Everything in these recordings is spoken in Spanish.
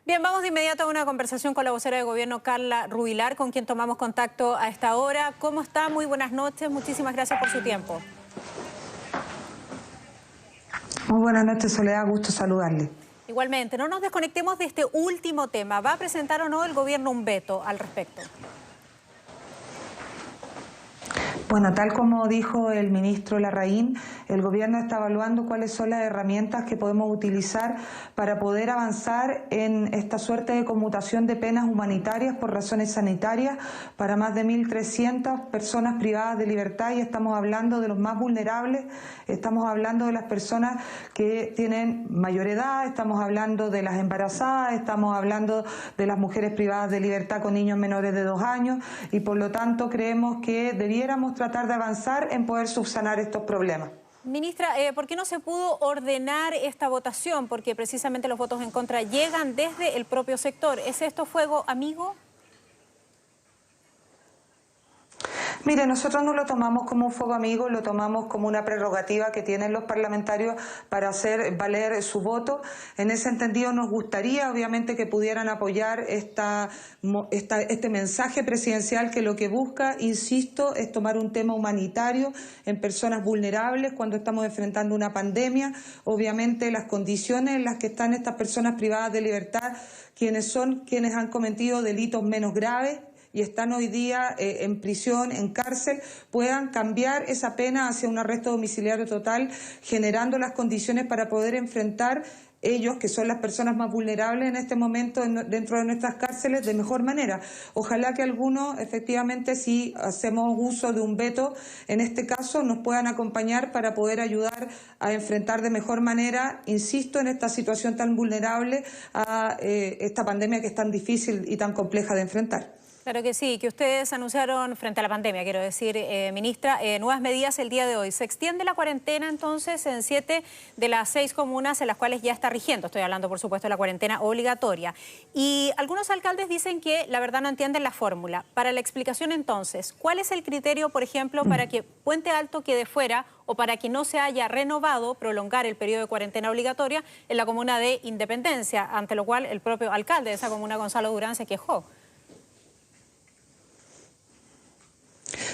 Bien, vamos de inmediato a una conversación con la vocera de gobierno, Carla Rubilar, con quien tomamos contacto a esta hora. ¿Cómo está? Muy buenas noches, muchísimas gracias por su tiempo. Muy buenas noches, Soledad, gusto saludarle. Igualmente, no nos desconectemos de este último tema. ¿Va a presentar o no el gobierno un veto al respecto? Bueno, tal como dijo el ministro Larraín, el gobierno está evaluando cuáles son las herramientas que podemos utilizar para poder avanzar en esta suerte de conmutación de penas humanitarias por razones sanitarias para más de 1.300 personas privadas de libertad, y estamos hablando de los más vulnerables, estamos hablando de las personas que tienen mayor edad, estamos hablando de las embarazadas, estamos hablando de las mujeres privadas de libertad con niños menores de 2 años, y por lo tanto creemos que debiéramos tratar de avanzar en poder subsanar estos problemas. Ministra, ¿por qué no se pudo ordenar esta votación? Porque precisamente los votos en contra llegan desde el propio sector. ¿Es esto fuego amigo? Mire, nosotros no lo tomamos como un fuego amigo, lo tomamos como una prerrogativa que tienen los parlamentarios para hacer valer su voto. En ese entendido nos gustaría, obviamente, que pudieran apoyar este mensaje presidencial que lo que busca, insisto, es tomar un tema humanitario en personas vulnerables cuando estamos enfrentando una pandemia. Obviamente las condiciones en las que están estas personas privadas de libertad, quienes han cometido delitos menos graves y están hoy día en prisión, en cárcel, puedan cambiar esa pena hacia un arresto domiciliario total, generando las condiciones para poder enfrentar ellos, que son las personas más vulnerables en este momento dentro de nuestras cárceles, de mejor manera. Ojalá que algunos, efectivamente, si hacemos uso de un veto, en este caso, nos puedan acompañar para poder ayudar a enfrentar de mejor manera, insisto, en esta situación tan vulnerable, a esta pandemia que es tan difícil y tan compleja de enfrentar. Claro que sí, que ustedes anunciaron frente a la pandemia, quiero decir, ministra, nuevas medidas el día de hoy. Se extiende la cuarentena entonces en 7 de las 6 comunas en las cuales ya está rigiendo. Estoy hablando, por supuesto, de la cuarentena obligatoria. Y algunos alcaldes dicen que la verdad no entienden la fórmula. Para la explicación entonces, ¿cuál es el criterio, por ejemplo, para que Puente Alto quede fuera o para que no se haya renovado, prolongar el periodo de cuarentena obligatoria en la comuna de Independencia, ante lo cual el propio alcalde de esa comuna, Gonzalo Durán, se quejó?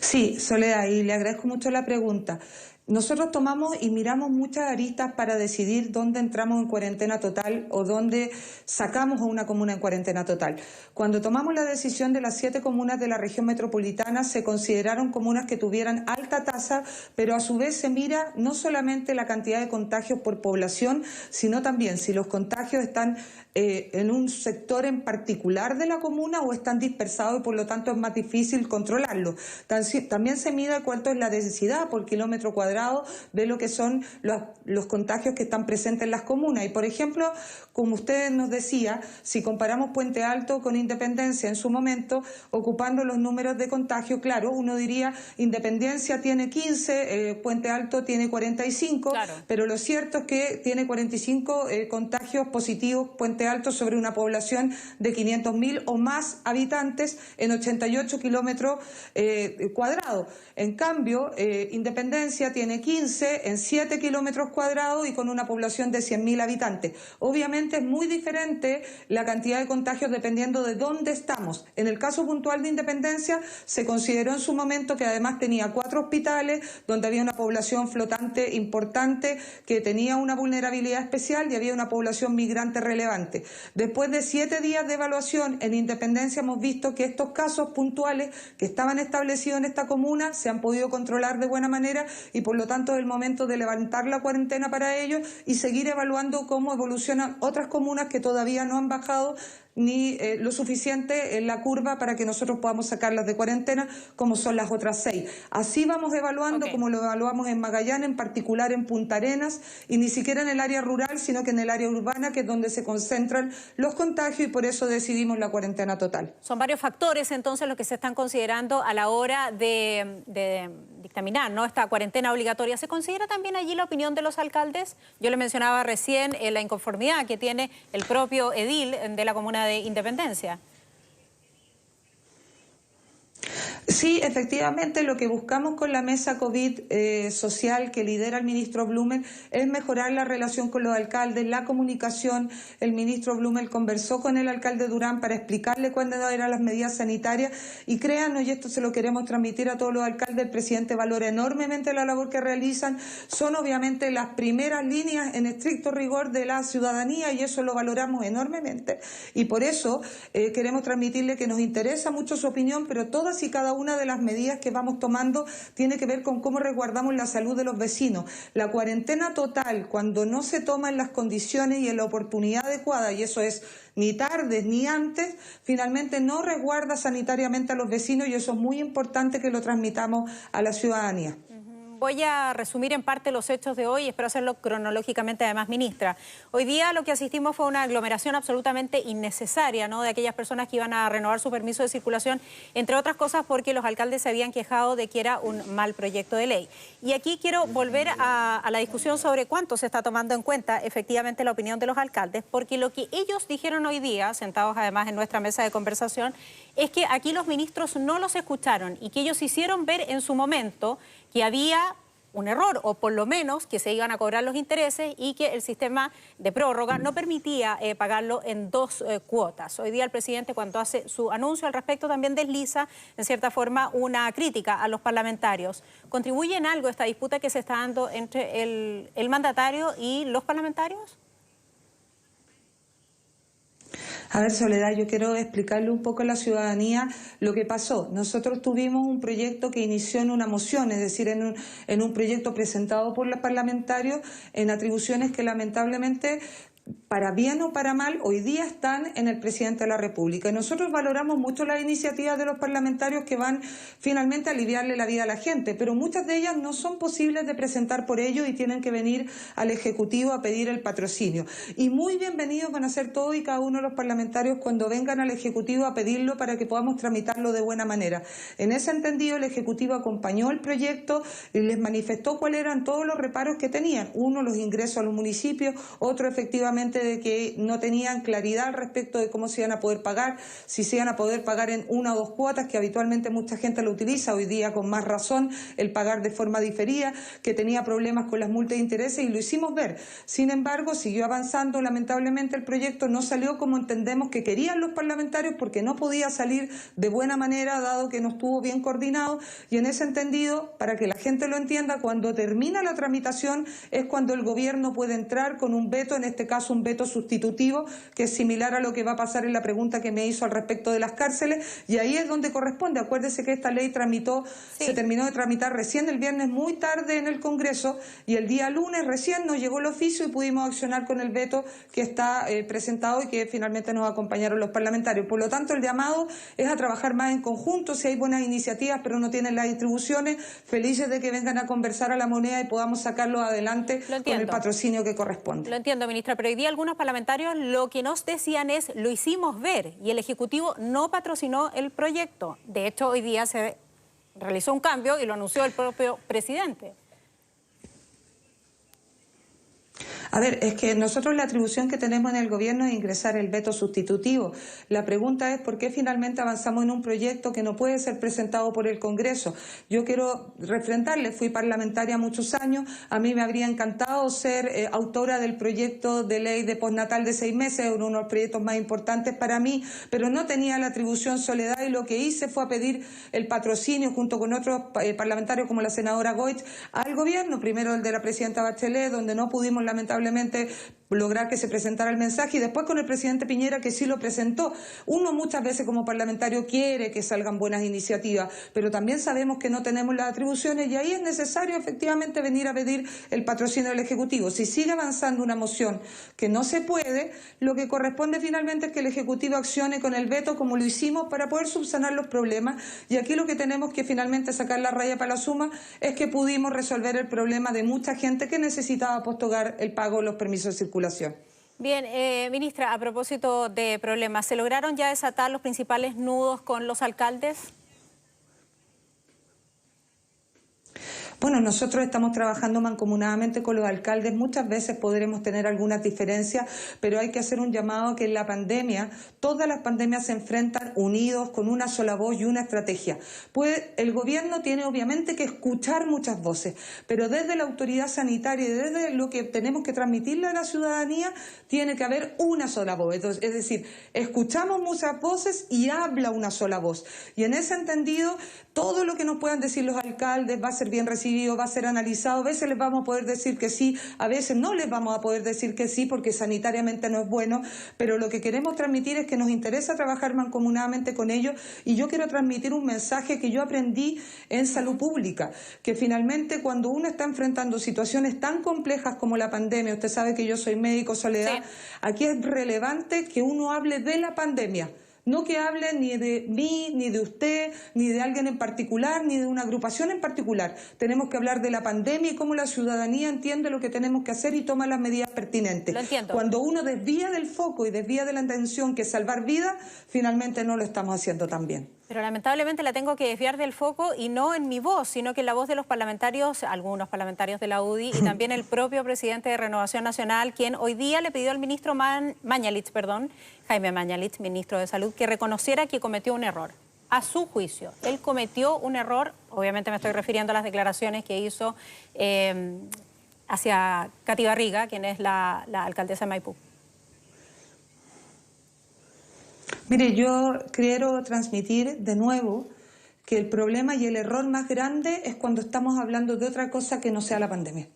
Sí, Soledad, y le agradezco mucho la pregunta. Nosotros tomamos y miramos muchas aristas para decidir dónde entramos en cuarentena total o dónde sacamos a una comuna en cuarentena total. Cuando tomamos la decisión de las 7 comunas de la región metropolitana, se consideraron comunas que tuvieran alta tasa, pero a su vez se mira no solamente la cantidad de contagios por población, sino también si los contagios están en un sector en particular de la comuna o están dispersados y por lo tanto es más difícil controlarlo. También se mide cuánto es la densidad por kilómetro cuadrado de lo que son los contagios que están presentes en las comunas. Y por ejemplo, como usted nos decía, si comparamos Puente Alto con Independencia en su momento, ocupando los números de contagio, claro, uno diría Independencia tiene 15, Puente Alto tiene 45, claro. Pero lo cierto es que tiene 45 contagios positivos Puente Alto sobre una población de 500.000 o más habitantes en 88 kilómetros cuadrados. En cambio, Independencia tiene 15 en 7 kilómetros cuadrados y con una población de 100.000 habitantes. Obviamente es muy diferente la cantidad de contagios dependiendo de dónde estamos. En el caso puntual de Independencia se consideró en su momento que además tenía 4 hospitales donde había una población flotante importante que tenía una vulnerabilidad especial y había una población migrante relevante. Después de 7 días de evaluación en Independencia hemos visto que estos casos puntuales que estaban establecidos en esta comuna se han podido controlar de buena manera y por lo tanto es el momento de levantar la cuarentena para ellos y seguir evaluando cómo evolucionan otras comunas que todavía no han bajado ni lo suficiente en la curva para que nosotros podamos sacarlas de cuarentena, como son las otras 6. Así vamos evaluando, como lo evaluamos en Magallanes, en particular en Punta Arenas, y ni siquiera en el área rural, sino que en el área urbana, que es donde se concentran los contagios, y por eso decidimos la cuarentena total. Son varios factores, entonces, los que se están considerando a la hora de dictaminar, ¿no?, esta cuarentena obligatoria. ¿Se considera también allí la opinión de los alcaldes? Yo le mencionaba recién la inconformidad que tiene el propio edil de la comuna de Independencia. Sí, efectivamente, lo que buscamos con la mesa COVID social que lidera el ministro Blumel es mejorar la relación con los alcaldes, la comunicación. El ministro Blumel conversó con el alcalde Durán para explicarle cuáles eran las medidas sanitarias y créanos, y esto se lo queremos transmitir a todos los alcaldes, el presidente valora enormemente la labor que realizan. Son obviamente las primeras líneas en estricto rigor de la ciudadanía y eso lo valoramos enormemente. Y por eso queremos transmitirle que nos interesa mucho su opinión, pero todas y cada una de las medidas que vamos tomando tiene que ver con cómo resguardamos la salud de los vecinos. La cuarentena total, cuando no se toman las condiciones y en la oportunidad adecuada, y eso es ni tarde ni antes, finalmente no resguarda sanitariamente a los vecinos y eso es muy importante que lo transmitamos a la ciudadanía. Voy a resumir en parte los hechos de hoy, espero hacerlo cronológicamente además, ministra. Hoy día lo que asistimos fue una aglomeración absolutamente innecesaria, ¿no?, de aquellas personas que iban a renovar su permiso de circulación, entre otras cosas porque los alcaldes se habían quejado de que era un mal proyecto de ley. Y aquí quiero volver a la discusión sobre cuánto se está tomando en cuenta efectivamente la opinión de los alcaldes, porque lo que ellos dijeron hoy día, sentados además en nuestra mesa de conversación, es que aquí los ministros no los escucharon y que ellos hicieron ver en su momento que había un error, o por lo menos que se iban a cobrar los intereses y que el sistema de prórroga no permitía pagarlo en dos cuotas. Hoy día el presidente, cuando hace su anuncio al respecto, también desliza, en cierta forma, una crítica a los parlamentarios. ¿Contribuye en algo esta disputa que se está dando entre el mandatario y los parlamentarios? A ver, Soledad, yo quiero explicarle un poco a la ciudadanía lo que pasó. Nosotros tuvimos un proyecto que inició en una moción, es decir, en un proyecto presentado por los parlamentarios en atribuciones que lamentablemente, para bien o para mal, hoy día están en el presidente de la República. Y nosotros valoramos mucho las iniciativas de los parlamentarios que van finalmente a aliviarle la vida a la gente, pero muchas de ellas no son posibles de presentar por ello y tienen que venir al Ejecutivo a pedir el patrocinio. Y muy bienvenidos van a ser todos y cada uno de los parlamentarios cuando vengan al Ejecutivo a pedirlo para que podamos tramitarlo de buena manera. En ese entendido, el Ejecutivo acompañó el proyecto y les manifestó cuáles eran todos los reparos que tenían. Uno, los ingresos a los municipios, otro, efectivamente, de que no tenían claridad al respecto de cómo se iban a poder pagar, si se iban a poder pagar en una o dos cuotas, que habitualmente mucha gente lo utiliza, hoy día con más razón, el pagar de forma diferida, que tenía problemas con las multas de intereses y lo hicimos ver. Sin embargo, siguió avanzando, lamentablemente el proyecto no salió como entendemos que querían los parlamentarios porque no podía salir de buena manera dado que no estuvo bien coordinado y en ese entendido, para que la gente lo entienda, cuando termina la tramitación es cuando el gobierno puede entrar con un veto, en este caso un veto sustitutivo, que es similar a lo que va a pasar en la pregunta que me hizo al respecto de las cárceles, y ahí es donde corresponde. Acuérdese que esta ley se terminó de tramitar recién el viernes muy tarde en el Congreso, y el día lunes recién nos llegó el oficio y pudimos accionar con el veto que está presentado y que finalmente nos acompañaron los parlamentarios. Por lo tanto, el llamado es a trabajar más en conjunto. Si hay buenas iniciativas pero no tienen las distribuciones, felices de que vengan a conversar a la moneda y podamos sacarlo adelante con el patrocinio que corresponde. Lo entiendo, ministra, pero hoy día algunos parlamentarios lo que nos decían es: lo hicimos ver y el Ejecutivo no patrocinó el proyecto. De hecho, hoy día se realizó un cambio y lo anunció el propio presidente. A ver, es que nosotros la atribución que tenemos en el gobierno es ingresar el veto sustitutivo. La pregunta es por qué finalmente avanzamos en un proyecto que no puede ser presentado por el Congreso. Yo quiero refrendarle, fui parlamentaria muchos años, a mí me habría encantado ser autora del proyecto de ley de postnatal de 6 meses, uno de los proyectos más importantes para mí, pero no tenía la atribución, Soledad, y lo que hice fue a pedir el patrocinio junto con otros parlamentarios como la senadora Goich al gobierno, primero el de la presidenta Bachelet, donde no pudimos lamentablemente lograr que se presentara el mensaje, y después con el presidente Piñera, que sí lo presentó. Uno muchas veces como parlamentario quiere que salgan buenas iniciativas, pero también sabemos que no tenemos las atribuciones y ahí es necesario efectivamente venir a pedir el patrocinio del Ejecutivo. Si sigue avanzando una moción que no se puede, lo que corresponde finalmente es que el Ejecutivo accione con el veto como lo hicimos para poder subsanar los problemas, y aquí lo que tenemos que finalmente sacar la raya para la suma es que pudimos resolver el problema de mucha gente que necesitaba postergar el pago de los permisos de circulación. Bien, ministra, a propósito de problemas, ¿se lograron ya desatar los principales nudos con los alcaldes? Bueno, nosotros estamos trabajando mancomunadamente con los alcaldes. Muchas veces podremos tener algunas diferencias, pero hay que hacer un llamado a que en la pandemia, todas las pandemias se enfrentan unidos, con una sola voz y una estrategia. Pues el gobierno tiene obviamente que escuchar muchas voces, pero desde la autoridad sanitaria y desde lo que tenemos que transmitirle a la ciudadanía, tiene que haber una sola voz. Entonces, es decir, escuchamos muchas voces y habla una sola voz. Y en ese entendido, todo lo que nos puedan decir los alcaldes va a ser bien recibido, va a ser analizado. A veces les vamos a poder decir que sí, a veces no les vamos a poder decir que sí porque sanitariamente no es bueno, pero lo que queremos transmitir es que nos interesa trabajar mancomunadamente con ellos, y yo quiero transmitir un mensaje que yo aprendí en salud pública, que finalmente cuando uno está enfrentando situaciones tan complejas como la pandemia, usted sabe que yo soy médico, Soledad, sí. Aquí es relevante que uno hable de la pandemia. No que hable ni de mí, ni de usted, ni de alguien en particular, ni de una agrupación en particular. Tenemos que hablar de la pandemia y cómo la ciudadanía entiende lo que tenemos que hacer y toma las medidas pertinentes. Lo entiendo. Cuando uno desvía del foco y desvía de la intención que es salvar vidas, finalmente no lo estamos haciendo tan bien. Pero lamentablemente la tengo que desviar del foco, y no en mi voz, sino que en la voz de los parlamentarios, algunos parlamentarios de la UDI y también el propio presidente de Renovación Nacional, quien hoy día le pidió al ministro Mañalich, Jaime Mañalich, ministro de Salud, que reconociera que cometió un error. A su juicio, él cometió un error, obviamente me estoy refiriendo a las declaraciones que hizo hacia Katy Barriga, quien es la alcaldesa de Maipú. Mire, yo quiero transmitir de nuevo que el problema y el error más grande es cuando estamos hablando de otra cosa que no sea la pandemia.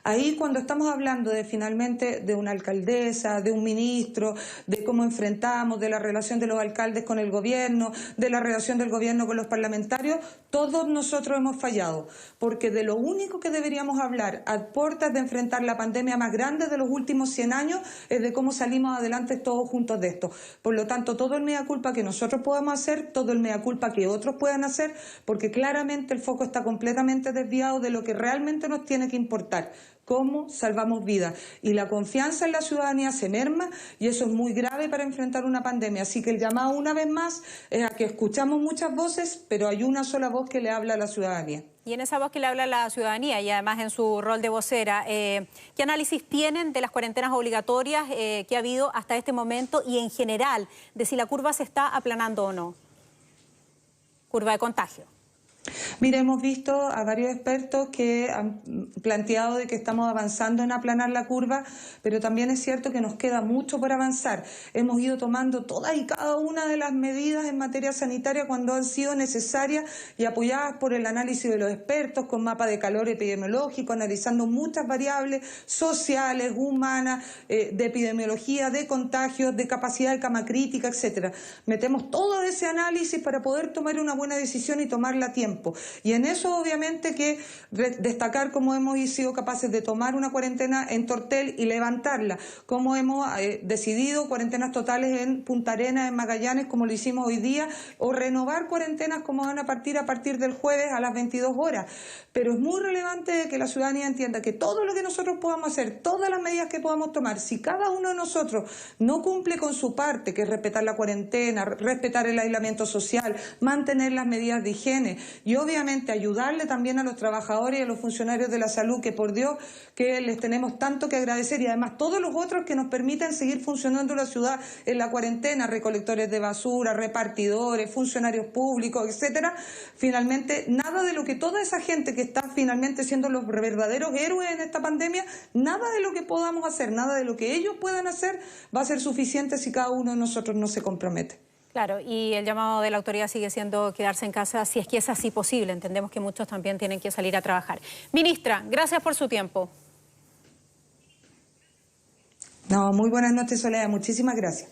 Ahí cuando estamos hablando de finalmente de una alcaldesa, de un ministro, de cómo enfrentamos, de la relación de los alcaldes con el gobierno, de la relación del gobierno con los parlamentarios, todos nosotros hemos fallado, porque de lo único que deberíamos hablar a puertas de enfrentar la pandemia más grande de los últimos 100 años es de cómo salimos adelante todos juntos de esto. Por lo tanto, todo el mea culpa que nosotros podamos hacer, todo el mea culpa que otros puedan hacer, porque claramente el foco está completamente desviado de lo que realmente nos tiene que importar. Cómo salvamos vidas, y la confianza en la ciudadanía se merma, y eso es muy grave para enfrentar una pandemia. Así que el llamado una vez más es a que escuchamos muchas voces, pero hay una sola voz que le habla a la ciudadanía. Y en esa voz que le habla a la ciudadanía, y además en su rol de vocera, ¿qué análisis tienen de las cuarentenas obligatorias que ha habido hasta este momento, y en general de si la curva se está aplanando o no? Curva de contagio. Mira, hemos visto a varios expertos que han planteado de que estamos avanzando en aplanar la curva, pero también es cierto que nos queda mucho por avanzar. Hemos ido tomando todas y cada una de las medidas en materia sanitaria cuando han sido necesarias y apoyadas por el análisis de los expertos, con mapa de calor epidemiológico, analizando muchas variables sociales, humanas, de epidemiología, de contagios, de capacidad de cama crítica, etcétera. Metemos todo ese análisis para poder tomar una buena decisión y tomarla a tiempo. Y en eso obviamente que destacar cómo hemos sido capaces de tomar una cuarentena en Tortel y levantarla, cómo hemos decidido cuarentenas totales en Punta Arenas, en Magallanes, como lo hicimos hoy día, o renovar cuarentenas como van a partir del jueves a las 22 horas. Pero es muy relevante que la ciudadanía entienda que todo lo que nosotros podamos hacer, todas las medidas que podamos tomar, si cada uno de nosotros no cumple con su parte, que es respetar la cuarentena, respetar el aislamiento social, mantener las medidas de higiene, y obviamente ayudarle también a los trabajadores y a los funcionarios de la salud, que por Dios que les tenemos tanto que agradecer, y además todos los otros que nos permiten seguir funcionando la ciudad en la cuarentena, recolectores de basura, repartidores, funcionarios públicos, etcétera. Finalmente, nada de lo que toda esa gente que está finalmente siendo los verdaderos héroes en esta pandemia, nada de lo que podamos hacer, nada de lo que ellos puedan hacer va a ser suficiente si cada uno de nosotros no se compromete. Claro, y el llamado de la autoridad sigue siendo quedarse en casa, si es que es así posible. Entendemos que muchos también tienen que salir a trabajar. Ministra, gracias por su tiempo. No, muy buenas noches, Soledad. Muchísimas gracias.